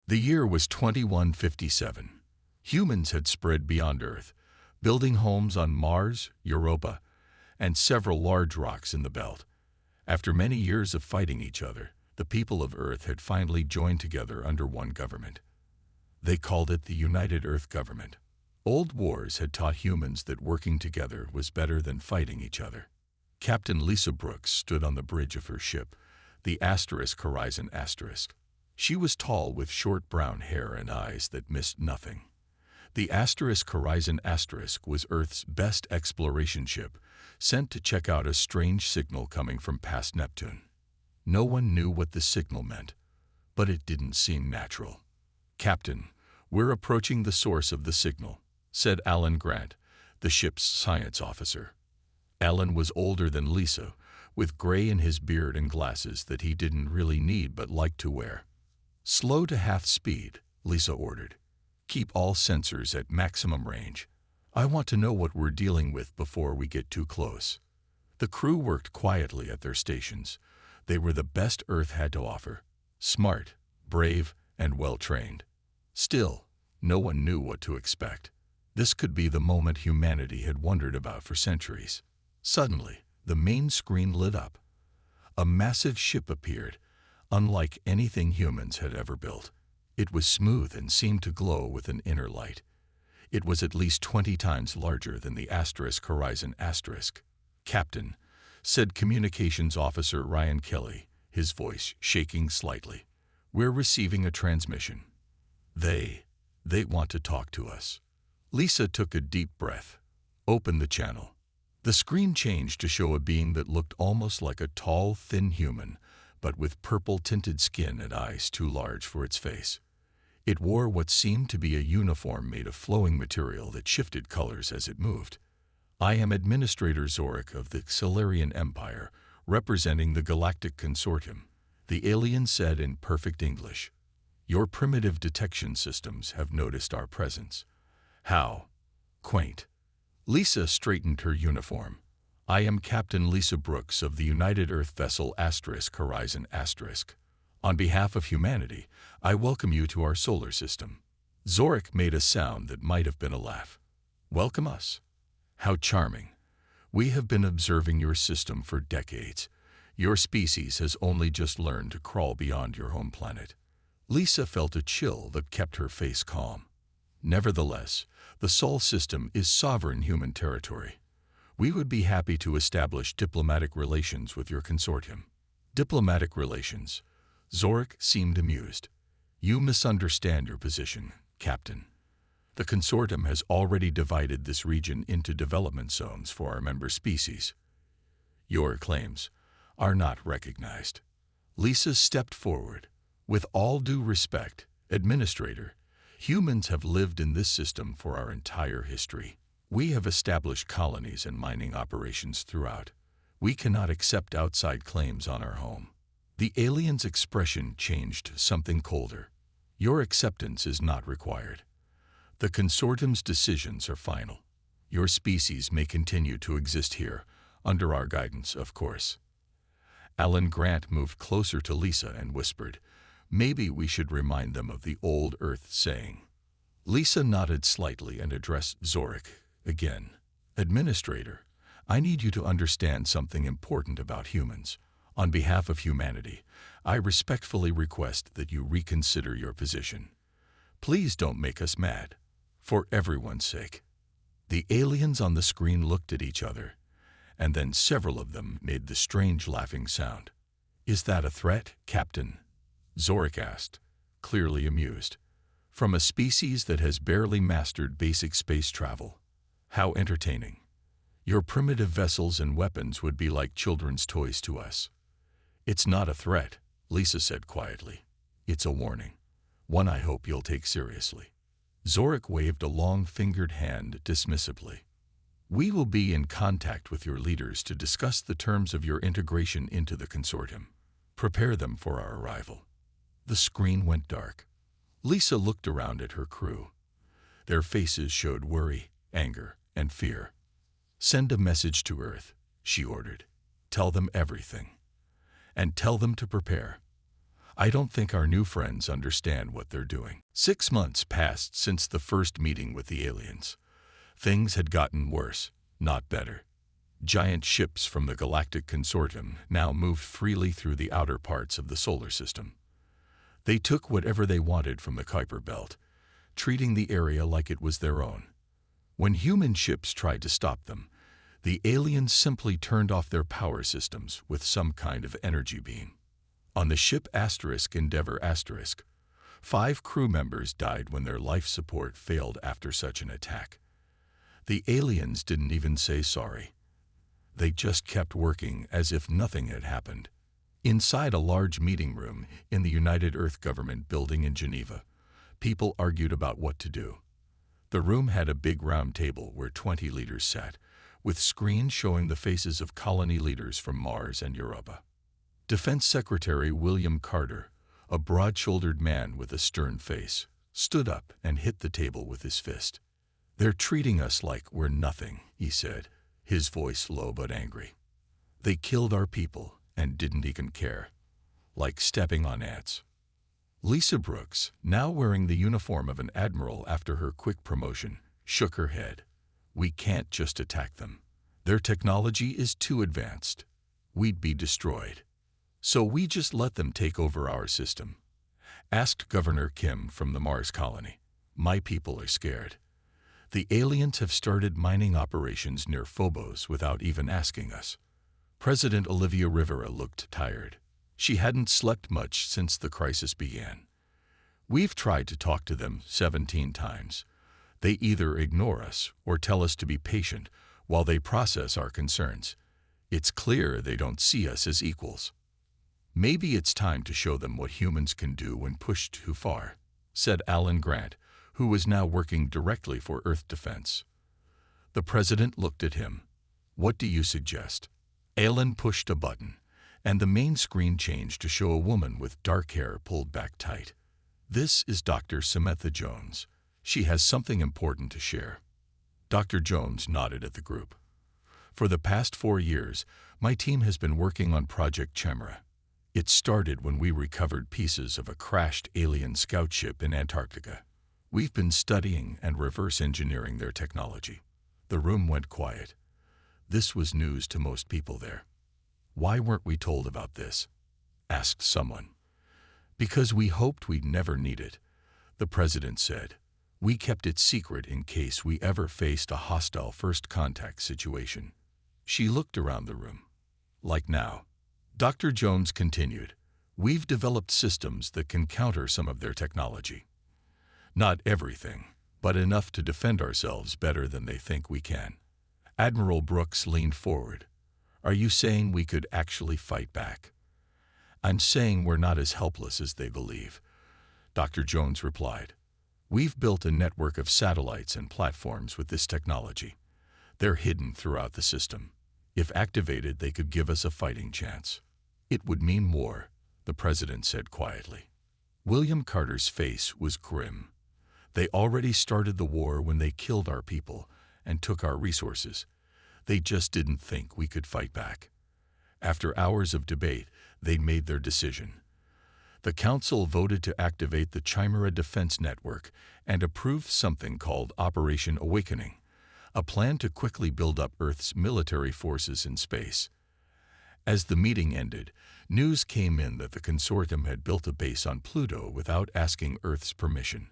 The year was 2157. Humans had spread beyond Earth, building homes on Mars, Europa, and several large rocks in the belt. After many years of fighting each other, the people of Earth had finally joined together under one government. They called it the United Earth Government. Old wars had taught humans that working together was better than fighting each other. Captain Lisa Brooks stood on the bridge of her ship, the Horizon *. She was tall with short brown hair and eyes that missed nothing. The Horizon * was Earth's best exploration ship, sent to check out a strange signal coming from past Neptune. No one knew what the signal meant, but it didn't seem natural. "Captain, we're approaching the source of the signal," said Alan Grant, the ship's science officer. Alan was older than Lisa, with gray in his beard and glasses that he didn't really need but liked to wear. "Slow to half speed," Lisa ordered. "Keep all sensors at maximum range. I want to know what we're dealing with before we get too close." The crew worked quietly at their stations. They were the best Earth had to offer: smart, brave, and well-trained. Still, no one knew what to expect. This could be the moment humanity had wondered about for centuries. Suddenly, the main screen lit up. A massive ship appeared, unlike anything humans had ever built. It was smooth and seemed to glow with an inner light. It was at least 20 times larger than the Horizon *. "Captain," said Communications Officer Ryan Kelly, his voice shaking slightly, "we're receiving a transmission. They want to talk to us." Lisa took a deep breath, opened the channel. The screen changed to show a being that looked almost like a tall, thin human, but with purple-tinted skin and eyes too large for its face. It wore what seemed to be a uniform made of flowing material that shifted colors as it moved. "I am Administrator Zorik of the Xilarian Empire, representing the Galactic Consortium," the alien said in perfect English. "Your primitive detection systems have noticed our presence." "How quaint." Lisa straightened her uniform. "I am Captain Lisa Brooks of the United Earth vessel Horizon *. On behalf of humanity, I welcome you to our solar system." Zorik made a sound that might have been a laugh. "Welcome us? How charming. We have been observing your system for decades. Your species has only just learned to crawl beyond your home planet." Lisa felt a chill that kept her face calm. "Nevertheless, the Sol system is sovereign human territory. We would be happy to establish diplomatic relations with your consortium." "Diplomatic relations?" Zorik seemed amused. "You misunderstand your position, Captain. The consortium has already divided this region into development zones for our member species. Your claims are not recognized." Lisa stepped forward. "With all due respect, Administrator, humans have lived in this system for our entire history. We have established colonies and mining operations throughout. We cannot accept outside claims on our home." The alien's expression changed to something colder. "Your acceptance is not required. The consortium's decisions are final. Your species may continue to exist here, under our guidance, of course." Alan Grant moved closer to Lisa and whispered, "Maybe we should remind them of the old Earth saying." Lisa nodded slightly and addressed Zorik again. "Administrator, I need you to understand something important about humans. On behalf of humanity, I respectfully request that you reconsider your position. Please don't make us mad. For everyone's sake." The aliens on the screen looked at each other, and then several of them made the strange laughing sound. "Is that a threat, Captain?" Zorik asked, clearly amused. "From a species that has barely mastered basic space travel. How entertaining. Your primitive vessels and weapons would be like children's toys to us." "It's not a threat," Lisa said quietly. "It's a warning. One I hope you'll take seriously." Zorik waved a long-fingered hand dismissively. "We will be in contact with your leaders to discuss the terms of your integration into the consortium. Prepare them for our arrival." The screen went dark. Lisa looked around at her crew. Their faces showed worry, anger, and fear. "Send a message to Earth," she ordered. "Tell them everything. And tell them to prepare. I don't think our new friends understand what they're doing. 6 months passed since the first meeting with the aliens. Things had gotten worse, not better. Giant ships from the Galactic Consortium now moved freely through the outer parts of the solar system. They took whatever they wanted from the Kuiper Belt, treating the area like it was their own. When human ships tried to stop them, the aliens simply turned off their power systems with some kind of energy beam. On the ship Endeavour 5 crew members died when their life support failed after such an attack. The aliens didn't even say sorry. They just kept working as if nothing had happened. Inside a large meeting room in the United Earth Government building in Geneva, people argued about what to do. The room had a big round table where 20 leaders sat, with screens showing the faces of colony leaders from Mars and Europa. Defense Secretary William Carter, a broad-shouldered man with a stern face, stood up and hit the table with his fist. "They're treating us like we're nothing," he said, his voice low but angry. "They killed our people and didn't even care. Like stepping on ants." Lisa Brooks, now wearing the uniform of an admiral after her quick promotion, shook her head. "We can't just attack them. Their technology is too advanced. We'd be destroyed. So we just let them take over our system," asked Governor Kim from the Mars colony. "My people are scared. The aliens have started mining operations near Phobos without even asking us." President Olivia Rivera looked tired. She hadn't slept much since the crisis began. "We've tried to talk to them 17 times. They either ignore us or tell us to be patient while they process our concerns. It's clear they don't see us as equals." "Maybe it's time to show them what humans can do when pushed too far," said Alan Grant, who was now working directly for Earth Defense. The president looked at him. "What do you suggest?" Alan pushed a button, and the main screen changed to show a woman with dark hair pulled back tight. "This is Dr. Samantha Jones. She has something important to share." Dr. Jones nodded at the group. "For the past 4 years, my team has been working on Project Chimera. It started when we recovered pieces of a crashed alien scout ship in Antarctica. We've been studying and reverse engineering their technology." The room went quiet. This was news to most people there. "Why weren't we told about this?" asked someone. "Because we hoped we'd never need it," the president said. "We kept it secret in case we ever faced a hostile first contact situation." She looked around the room. "Like now." Dr. Jones continued, "We've developed systems that can counter some of their technology. Not everything, but enough to defend ourselves better than they think we can." Admiral Brooks leaned forward. "Are you saying we could actually fight back?" "I'm saying we're not as helpless as they believe," Dr. Jones replied. "We've built a network of satellites and platforms with this technology. They're hidden throughout the system. If activated, they could give us a fighting chance." "It would mean war," the president said quietly. William Carter's face was grim. "They already started the war when they killed our people and took our resources. They just didn't think we could fight back." After hours of debate, they made their decision. The council voted to activate the Chimera Defense Network and approved something called Operation Awakening, a plan to quickly build up Earth's military forces in space. As the meeting ended, news came in that the consortium had built a base on Pluto without asking Earth's permission.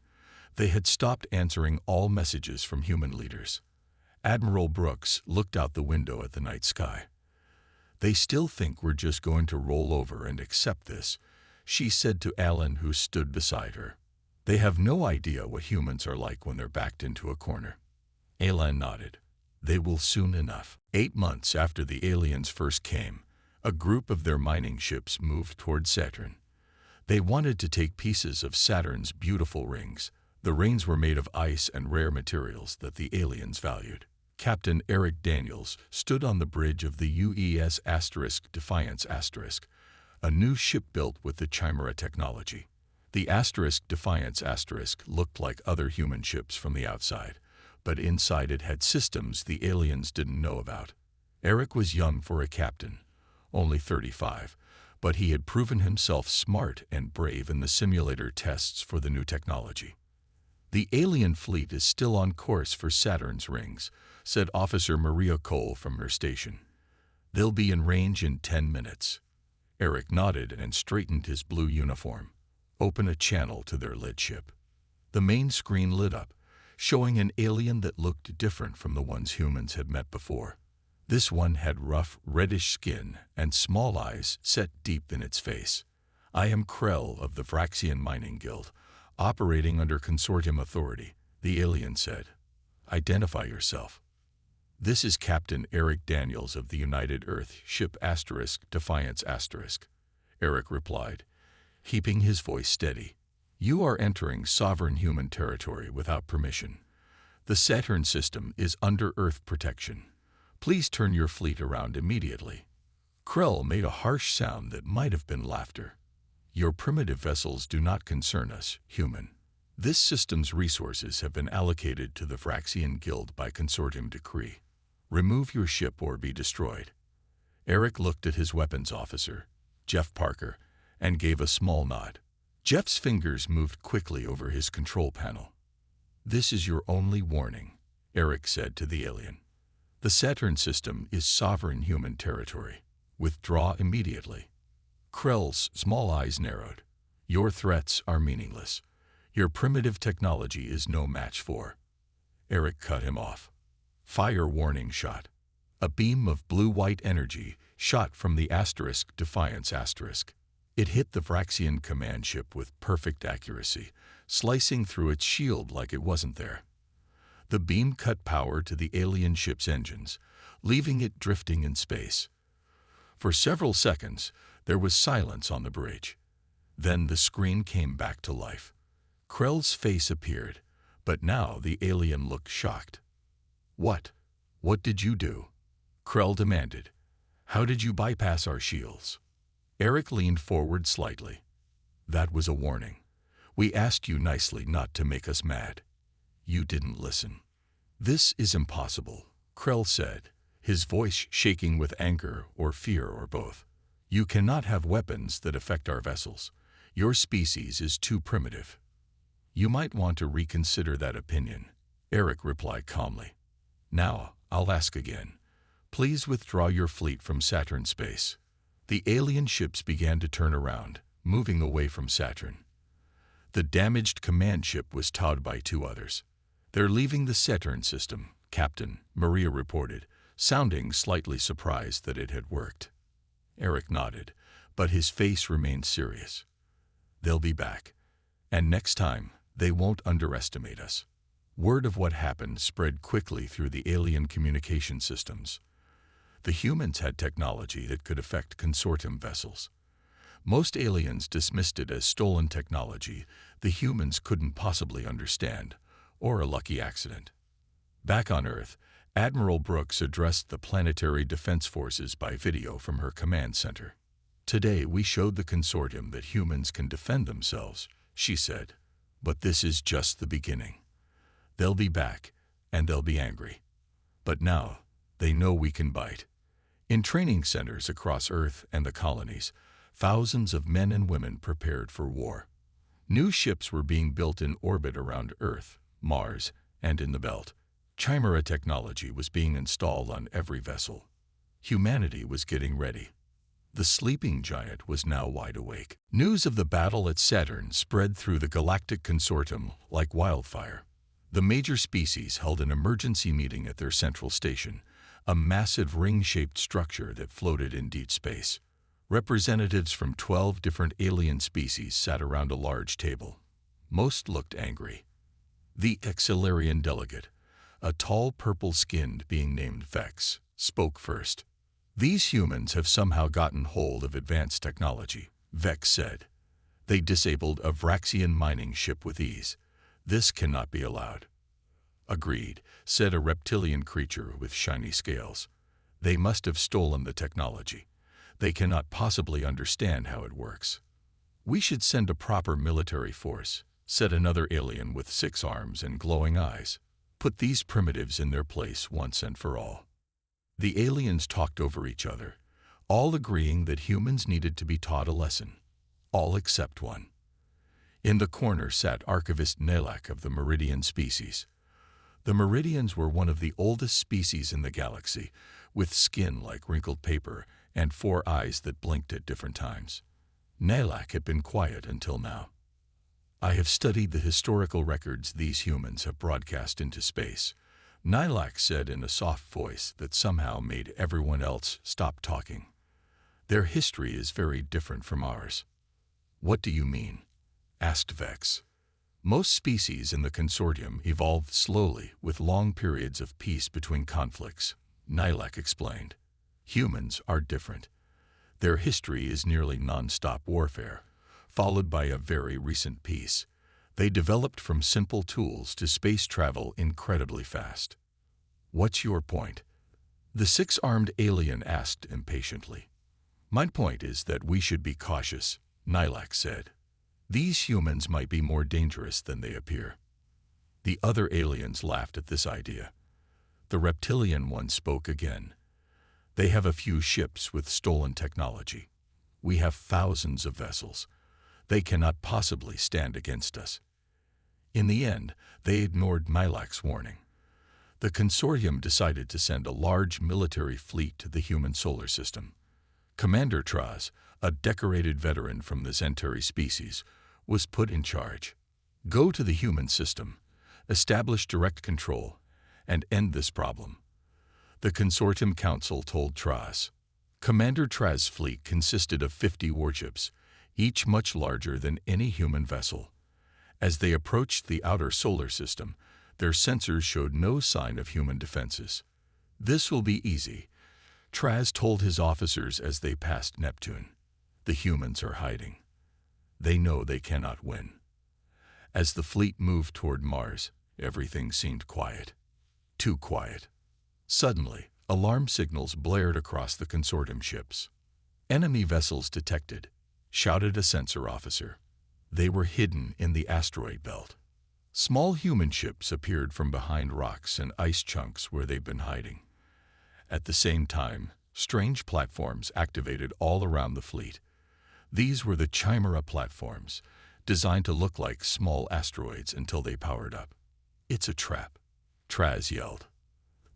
They had stopped answering all messages from human leaders. Admiral Brooks looked out the window at the night sky. "They still think we're just going to roll over and accept this," she said to Alan, who stood beside her. "They have no idea what humans are like when they're backed into a corner." Alan nodded. "They will soon enough." 8 months after the aliens first came, a group of their mining ships moved toward Saturn. They wanted to take pieces of Saturn's beautiful rings. The rings were made of ice and rare materials that the aliens valued. Captain Eric Daniels stood on the bridge of the UES Defiance a new ship built with the Chimera technology. The Defiance looked like other human ships from the outside, but inside it had systems the aliens didn't know about. Eric was young for a captain, only 35, but he had proven himself smart and brave in the simulator tests for the new technology. "The alien fleet is still on course for Saturn's rings," said Officer Maria Cole from her station. "They'll be in range in 10 minutes. Eric nodded and straightened his blue uniform. "Open a channel to their lead ship." The main screen lit up, showing an alien that looked different from the ones humans had met before. This one had rough, reddish skin and small eyes set deep in its face. "I am Krell of the Vraxian Mining Guild, operating under consortium authority," the alien said. "Identify yourself." "This is Captain Eric Daniels of the United Earth Ship Defiance *." Eric replied, keeping his voice steady. "You are entering sovereign human territory without permission. The Saturn system is under Earth protection. Please turn your fleet around immediately." Krell made a harsh sound that might have been laughter. "Your primitive vessels do not concern us, human. This system's resources have been allocated to the Vraxian Guild by consortium decree. Remove your ship or be destroyed." Eric looked at his weapons officer, Jeff Parker, and gave a small nod. Jeff's fingers moved quickly over his control panel. "This is your only warning," Eric said to the alien. "The Saturn system is sovereign human territory. Withdraw immediately." Krell's small eyes narrowed. "Your threats are meaningless. Your primitive technology is no match for." Eric cut him off. "Fire warning shot." A beam of blue-white energy shot from the Defiance *. It hit the Vraxian command ship with perfect accuracy, slicing through its shield like it wasn't there. The beam cut power to the alien ship's engines, leaving it drifting in space. For several seconds, there was silence on the bridge. Then the screen came back to life. Krell's face appeared, but now the alien looked shocked. What did you do?" Krell demanded. "How did you bypass our shields?" Eric leaned forward slightly. "That was a warning. We asked you nicely not to make us mad. You didn't listen." "This is impossible," Krell said, his voice shaking with anger or fear or both. "You cannot have weapons that affect our vessels. Your species is too primitive." "You might want to reconsider that opinion," Eric replied calmly. "Now, I'll ask again. Please withdraw your fleet from Saturn space." The alien ships began to turn around, moving away from Saturn. The damaged command ship was towed by 2 others. "They're leaving the Saturn system," Captain Maria reported, sounding slightly surprised that it had worked. Eric nodded, but his face remained serious. "They'll be back. And next time, they won't underestimate us." Word of what happened spread quickly through the alien communication systems. The humans had technology that could affect consortium vessels. Most aliens dismissed it as stolen technology the humans couldn't possibly understand, or a lucky accident. Back on Earth, Admiral Brooks addressed the planetary defense forces by video from her command center. "Today we showed the consortium that humans can defend themselves," she said. "But this is just the beginning. They'll be back, and they'll be angry. But now, they know we can bite." In training centers across Earth and the colonies, thousands of men and women prepared for war. New ships were being built in orbit around Earth, Mars, and in the Belt. Chimera technology was being installed on every vessel. Humanity was getting ready. The sleeping giant was now wide awake. News of the battle at Saturn spread through the Galactic Consortium like wildfire. The major species held an emergency meeting at their central station, a massive ring-shaped structure that floated in deep space. Representatives from 12 different alien species sat around a large table. Most looked angry. The Exilarian delegate, a tall purple-skinned being named Vex, spoke first. "These humans have somehow gotten hold of advanced technology," Vex said. "They disabled a Vraxian mining ship with ease. This cannot be allowed." "Agreed," said a reptilian creature with shiny scales. "They must have stolen the technology. They cannot possibly understand how it works." "We should send a proper military force," said another alien with 6 arms and glowing eyes. "Put these primitives in their place once and for all." The aliens talked over each other, all agreeing that humans needed to be taught a lesson, all except one. In the corner sat Archivist Nalak of the Meridian species. The Meridians were one of the oldest species in the galaxy, with skin like wrinkled paper and 4 eyes that blinked at different times. Nalak had been quiet until now. "I have studied the historical records these humans have broadcast into space," Nalak said in a soft voice that somehow made everyone else stop talking. "Their history is very different from ours." "What do you mean?" asked Vex. "Most species in the consortium evolved slowly with long periods of peace between conflicts," Nalak explained. "Humans are different. Their history is nearly non-stop warfare, followed by a very recent peace. They developed from simple tools to space travel incredibly fast." "What's your point?" the 6-armed alien asked impatiently. "My point is that we should be cautious," Nalak said. "These humans might be more dangerous than they appear." The other aliens laughed at this idea. The reptilian one spoke again. "They have a few ships with stolen technology. We have thousands of vessels. They cannot possibly stand against us." In the end, they ignored Nalak's warning. The consortium decided to send a large military fleet to the human solar system. Commander Traz, a decorated veteran from the Zentari species, was put in charge. "Go to the human system, establish direct control, and end this problem," the Consortium Council told Traz. Commander Traz's fleet consisted of 50 warships, each much larger than any human vessel. As they approached the outer solar system, their sensors showed no sign of human defenses. "This will be easy," Traz told his officers as they passed Neptune. "The humans are hiding. They know they cannot win." As the fleet moved toward Mars, everything seemed quiet. Too quiet. Suddenly, alarm signals blared across the consortium ships. "Enemy vessels detected," shouted a sensor officer. They were hidden in the asteroid belt. Small human ships appeared from behind rocks and ice chunks where they'd been hiding. At the same time, strange platforms activated all around the fleet. These were the Chimera platforms, designed to look like small asteroids until they powered up. "It's a trap," Traz yelled.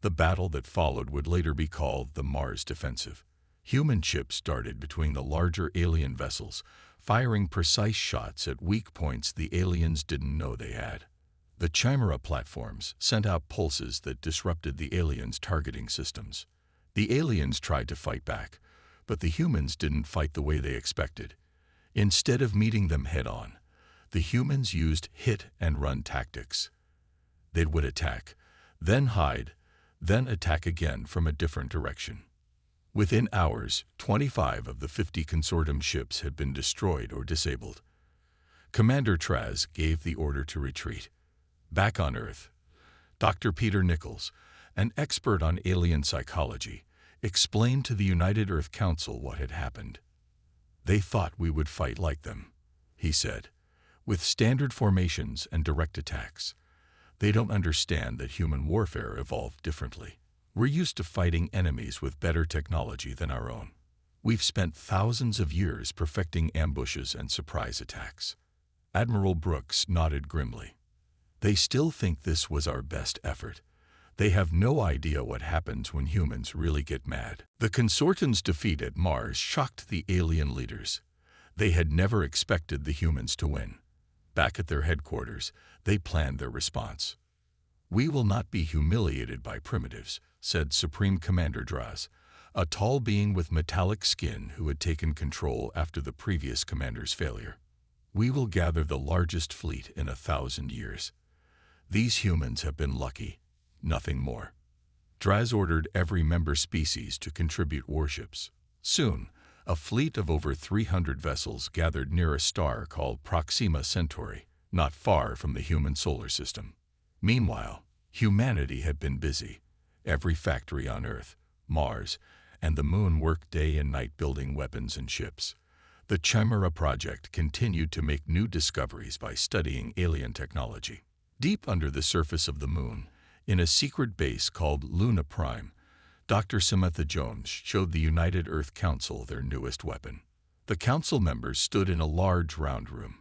The battle that followed would later be called the Mars Defensive. Human ships darted between the larger alien vessels, firing precise shots at weak points the aliens didn't know they had. The Chimera platforms sent out pulses that disrupted the aliens' targeting systems. The aliens tried to fight back, but the humans didn't fight the way they expected. Instead of meeting them head-on, the humans used hit-and-run tactics. They would attack, then hide, then attack again from a different direction. Within hours, 25 of the 50 consortium ships had been destroyed or disabled. Commander Traz gave the order to retreat. Back on Earth, Dr. Peter Nichols, an expert on alien psychology, explained to the United Earth Council what had happened. "They thought we would fight like them," he said, "with standard formations and direct attacks. They don't understand that human warfare evolved differently. We're used to fighting enemies with better technology than our own. We've spent thousands of years perfecting ambushes and surprise attacks." Admiral Brooks nodded grimly. "They still think this was our best effort. They have no idea what happens when humans really get mad." The consortium's defeat at Mars shocked the alien leaders. They had never expected the humans to win. Back at their headquarters, they planned their response. "We will not be humiliated by primitives," said Supreme Commander Draz, a tall being with metallic skin who had taken control after the previous commander's failure. "We will gather the largest fleet in 1,000 years. These humans have been lucky, nothing more." Draz ordered every member species to contribute warships. Soon, a fleet of over 300 vessels gathered near a star called Proxima Centauri, not far from the human solar system. Meanwhile, humanity had been busy. Every factory on Earth, Mars, and the Moon worked day and night building weapons and ships. The Chimera project continued to make new discoveries by studying alien technology. Deep under the surface of the Moon, in a secret base called Luna Prime, Dr. Samantha Jones showed the United Earth Council their newest weapon. The council members stood in a large round room.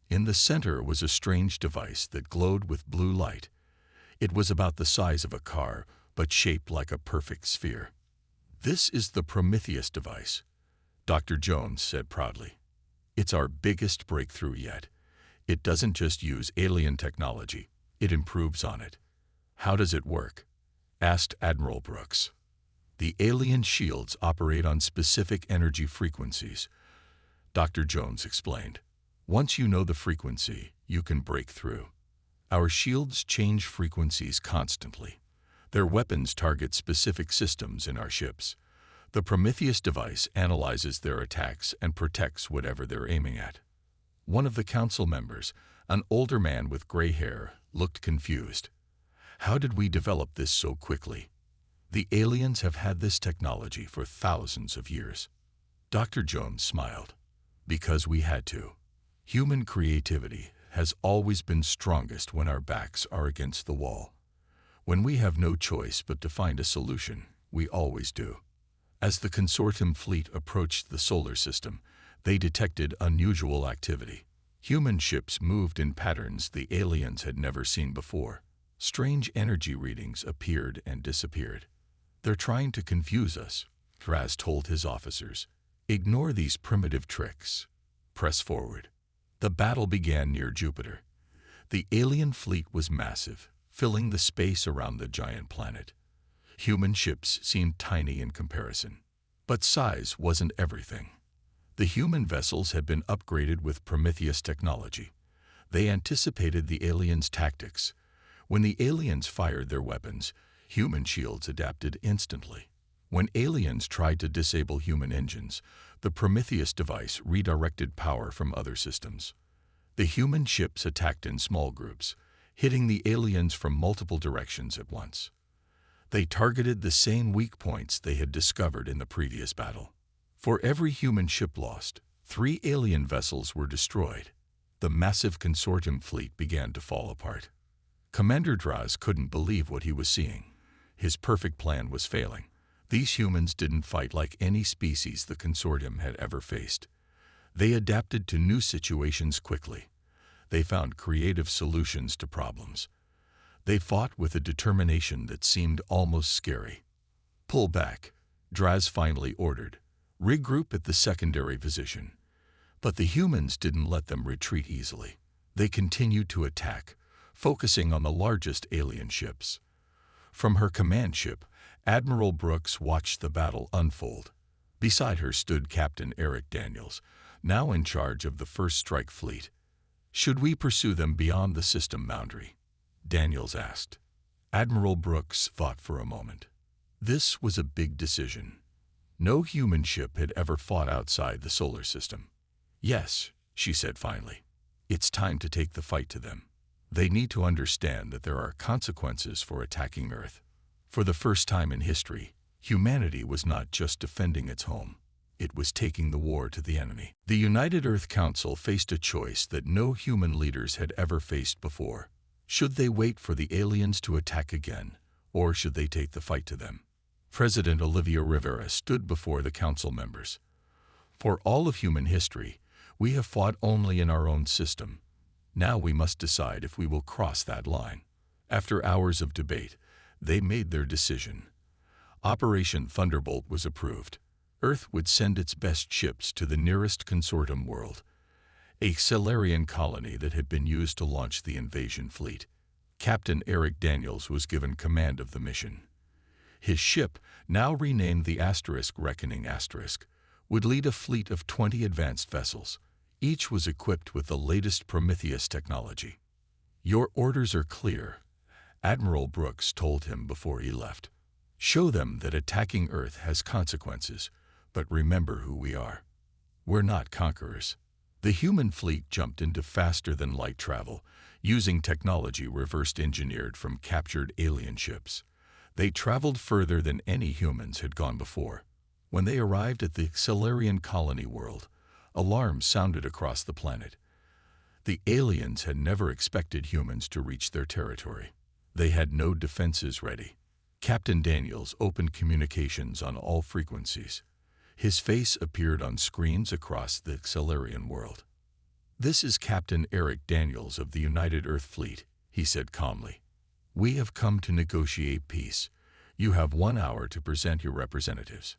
In the center was a strange device that glowed with blue light. It was about the size of a car, but shaped like a perfect sphere. "This is the Prometheus device," Dr. Jones said proudly. "It's our biggest breakthrough yet. It doesn't just use alien technology, it improves on it." "How does it work?" asked Admiral Brooks. "The alien shields operate on specific energy frequencies," Dr. Jones explained. "Once you know the frequency, you can break through. Our shields change frequencies constantly. Their weapons target specific systems in our ships. The Prometheus device analyzes their attacks and protects whatever they're aiming at." One of the council members, an older man with gray hair, looked confused. "How did we develop this so quickly? The aliens have had this technology for thousands of years." Dr. Jones smiled. "Because we had to. Human creativity has always been strongest when our backs are against the wall. When we have no choice but to find a solution, we always do." As the consortium fleet approached the solar system, they detected unusual activity. Human ships moved in patterns the aliens had never seen before. Strange energy readings appeared and disappeared. "They're trying to confuse us," Draz told his officers. "Ignore these primitive tricks. Press forward." The battle began near Jupiter. The alien fleet was massive, filling the space around the giant planet. Human ships seemed tiny in comparison. But size wasn't everything. The human vessels had been upgraded with Prometheus technology. They anticipated the aliens' tactics. When the aliens fired their weapons, human shields adapted instantly. When aliens tried to disable human engines, the Prometheus device redirected power from other systems. The human ships attacked in small groups, hitting the aliens from multiple directions at once. They targeted the same weak points they had discovered in the previous battle. For every human ship lost, 3 alien vessels were destroyed. The massive consortium fleet began to fall apart. Commander Draz couldn't believe what he was seeing. His perfect plan was failing. These humans didn't fight like any species the consortium had ever faced. They adapted to new situations quickly. They found creative solutions to problems. They fought with a determination that seemed almost scary. "Pull back," Draz finally ordered. "Regroup at the secondary position." But the humans didn't let them retreat easily. They continued to attack, focusing on the largest alien ships. From her command ship, Admiral Brooks watched the battle unfold. Beside her stood Captain Eric Daniels, now in charge of the First Strike Fleet. "Should we pursue them beyond the system boundary?" Daniels asked. Admiral Brooks thought for a moment. This was a big decision. No human ship had ever fought outside the solar system. "Yes," she said finally. "It's time to take the fight to them. They need to understand that there are consequences for attacking Earth." For the first time in history, humanity was not just defending its home. It was taking the war to the enemy. The United Earth Council faced a choice that no human leaders had ever faced before. Should they wait for the aliens to attack again, or should they take the fight to them? President Olivia Rivera stood before the council members. "For all of human history, we have fought only in our own system. Now we must decide if we will cross that line." After hours of debate, they made their decision. Operation Thunderbolt was approved. Earth would send its best ships to the nearest consortium world, a Solarian colony that had been used to launch the invasion fleet. Captain Eric Daniels was given command of the mission. His ship, now renamed the Reckoning Asterisk, would lead a fleet of 20 advanced vessels. Each was equipped with the latest Prometheus technology. "Your orders are clear," Admiral Brooks told him before he left. "Show them that attacking Earth has consequences, but remember who we are. We're not conquerors." The human fleet jumped into faster-than-light travel, using technology reverse-engineered from captured alien ships. They traveled further than any humans had gone before. When they arrived at the Solarian colony world, alarms sounded across the planet. The aliens had never expected humans to reach their territory. They had no defenses ready. Captain Daniels opened communications on all frequencies. His face appeared on screens across the Xelarian world. "This is Captain Eric Daniels of the United Earth Fleet," he said calmly. "We have come to negotiate peace. You have 1 hour to present your representatives."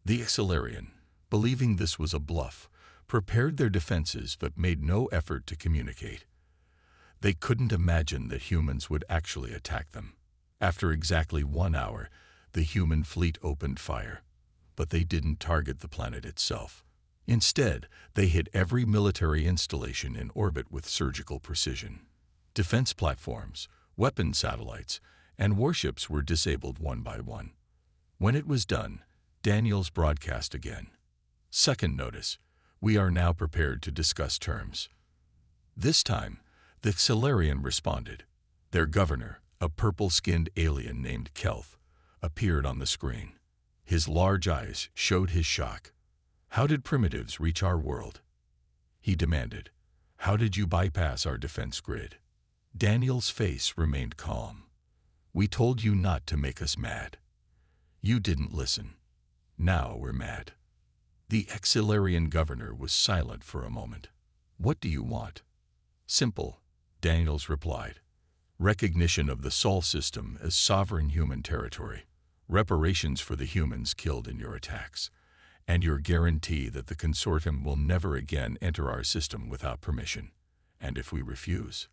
The Xelarian, believing this was a bluff, prepared their defenses but made no effort to communicate. They couldn't imagine that humans would actually attack them. After exactly 1 hour, the human fleet opened fire. But they didn't target the planet itself. Instead, they hit every military installation in orbit with surgical precision. Defense platforms, weapon satellites, and warships were disabled one by one. When it was done, Daniels broadcast again. "Second notice, we are now prepared to discuss terms." This time, the Xelarian responded. Their governor, a purple-skinned alien named Kelth, appeared on the screen. His large eyes showed his shock. "How did primitives reach our world?" he demanded. "How did you bypass our defense grid?" Daniel's face remained calm. "We told you not to make us mad. You didn't listen. Now we're mad." The Xelarian governor was silent for a moment. "What do you want?" "Simple," Daniels replied. "Recognition of the Sol system as sovereign human territory, reparations for the humans killed in your attacks, and your guarantee that the consortium will never again enter our system without permission." "And if we refuse?"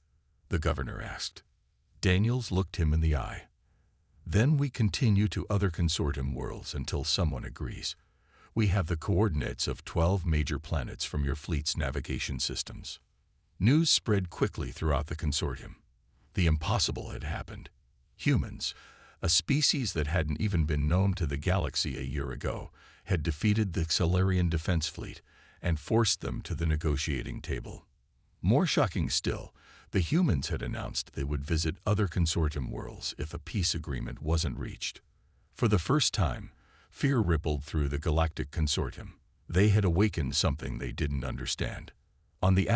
the governor asked. Daniels looked him in the eye. "Then we continue to other consortium worlds until someone agrees. We have the coordinates of 12 major planets from your fleet's navigation systems." News spread quickly throughout the consortium. The impossible had happened. Humans, a species that hadn't even been known to the galaxy a year ago, had defeated the Xelarian defense fleet and forced them to the negotiating table. More shocking still, the humans had announced they would visit other consortium worlds if a peace agreement wasn't reached. For the first time, fear rippled through the Galactic Consortium. They had awakened something they didn't understand. On the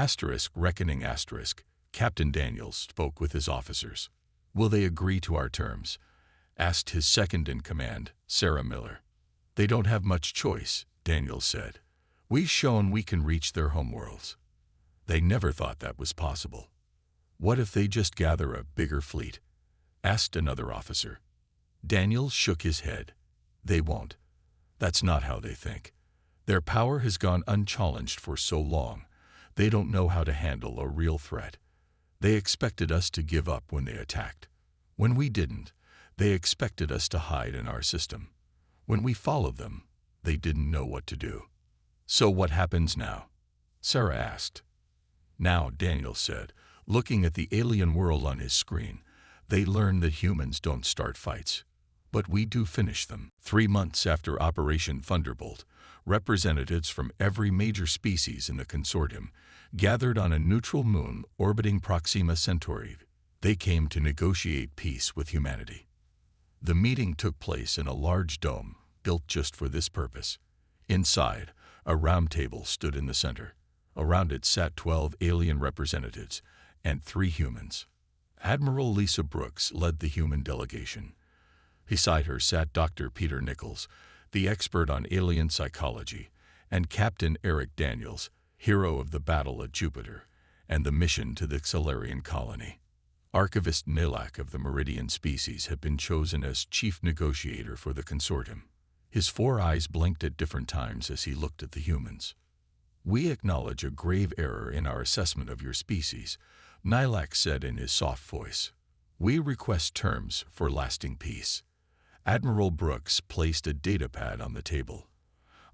Reckoning Captain Daniels spoke with his officers. "Will they agree to our terms?" asked his second-in-command, Sarah Miller. "They don't have much choice," Daniels said. "We've shown we can reach their homeworlds." They never thought that was possible. "What if they just gather a bigger fleet?" asked another officer. Daniels shook his head. "They won't. That's not how they think. Their power has gone unchallenged for so long. They don't know how to handle a real threat. They expected us to give up when they attacked. When we didn't, they expected us to hide in our system. When we followed them, they didn't know what to do." "So what happens now?" Sarah asked. "Now," Daniel said, looking at the alien world on his screen, "they learn that humans don't start fights. But we do finish them." 3 months after Operation Thunderbolt, representatives from every major species in the consortium gathered on a neutral moon orbiting Proxima Centauri. They came to negotiate peace with humanity. The meeting took place in a large dome built just for this purpose. Inside, a round table stood in the center. Around it sat 12 alien representatives and 3 humans. Admiral Lisa Brooks led the human delegation. Beside her sat Dr. Peter Nichols, the expert on alien psychology, and Captain Eric Daniels, hero of the battle at Jupiter and the mission to the Xelarian colony. Archivist Nilak of the Meridian species had been chosen as chief negotiator for the consortium. His 4 eyes blinked at different times as he looked at the humans. "We acknowledge a grave error in our assessment of your species," Nilak said in his soft voice. "We request terms for lasting peace." Admiral Brooks placed a datapad on the table.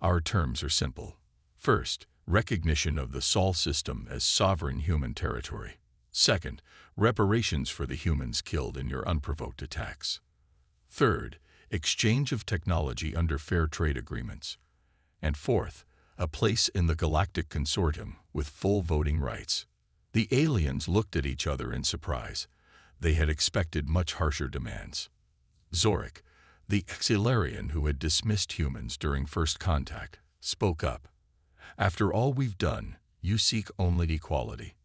"Our terms are simple. First, recognition of the Sol system as sovereign human territory. Second, reparations for the humans killed in your unprovoked attacks. Third, exchange of technology under fair trade agreements. And fourth, a place in the Galactic Consortium with full voting rights." The aliens looked at each other in surprise. They had expected much harsher demands. Zorik, the Xelarian who had dismissed humans during first contact, spoke up. "After all we've done, you seek only equality,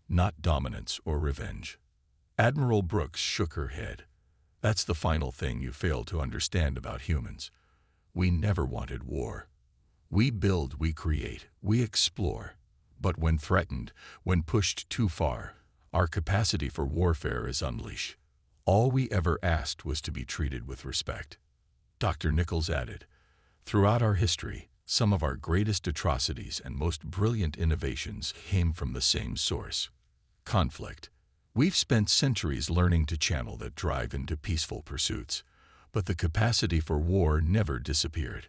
not dominance or revenge." Admiral Brooks shook her head. That's the final thing you fail to understand about humans. We never wanted war. We build, we create, we explore. But when threatened, when pushed too far, our capacity for warfare is unleashed. All we ever asked was to be treated with respect. Dr. Nichols added, throughout our history, some of our greatest atrocities and most brilliant innovations came from the same source: conflict. We've spent centuries learning to channel that drive into peaceful pursuits, but the capacity for war never disappeared.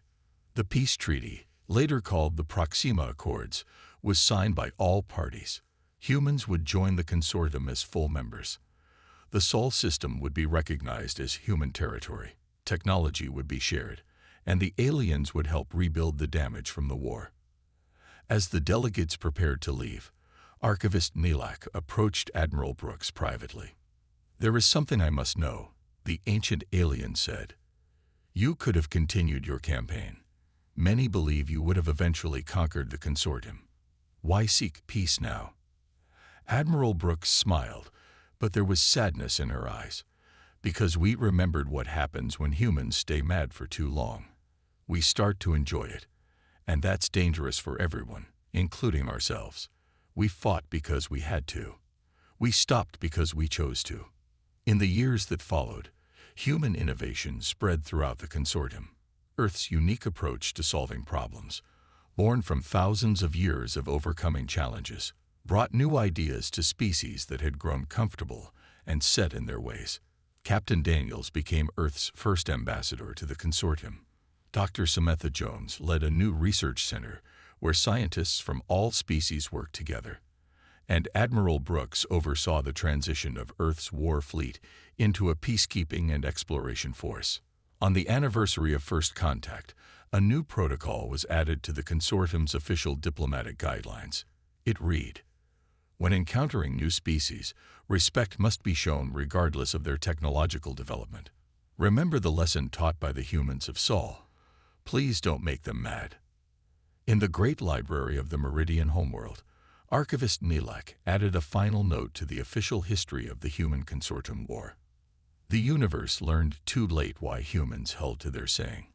The peace treaty, later called the Proxima Accords, was signed by all parties. Humans would join the consortium as full members. The Sol system would be recognized as human territory. Technology would be shared, and the aliens would help rebuild the damage from the war. As the delegates prepared to leave, Archivist Nilak approached Admiral Brooks privately. "There is something I must know," the ancient alien said. "You could have continued your campaign. Many believe you would have eventually conquered the consortium. Why seek peace now?" Admiral Brooks smiled, but there was sadness in her eyes. "Because we remembered what happens when humans stay mad for too long. We start to enjoy it, and that's dangerous for everyone, including ourselves. We fought because we had to. We stopped because we chose to." In the years that followed, human innovation spread throughout the consortium. Earth's unique approach to solving problems, born from thousands of years of overcoming challenges, brought new ideas to species that had grown comfortable and set in their ways. Captain Daniels became Earth's first ambassador to the consortium. Dr. Samantha Jones led a new research center where scientists from all species worked together. And Admiral Brooks oversaw the transition of Earth's war fleet into a peacekeeping and exploration force. On the anniversary of first contact, a new protocol was added to the consortium's official diplomatic guidelines. It read, "When encountering new species, respect must be shown regardless of their technological development. Remember the lesson taught by the humans of Sol. Please don't make them mad." In the great library of the Meridian homeworld, Archivist Nilak added a final note to the official history of the Human Consortium War. "The universe learned too late why humans held to their saying,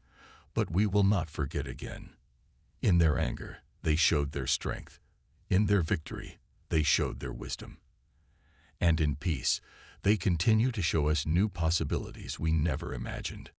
but we will not forget again. In their anger, they showed their strength. In their victory, they showed their wisdom. And in peace, they continue to show us new possibilities we never imagined."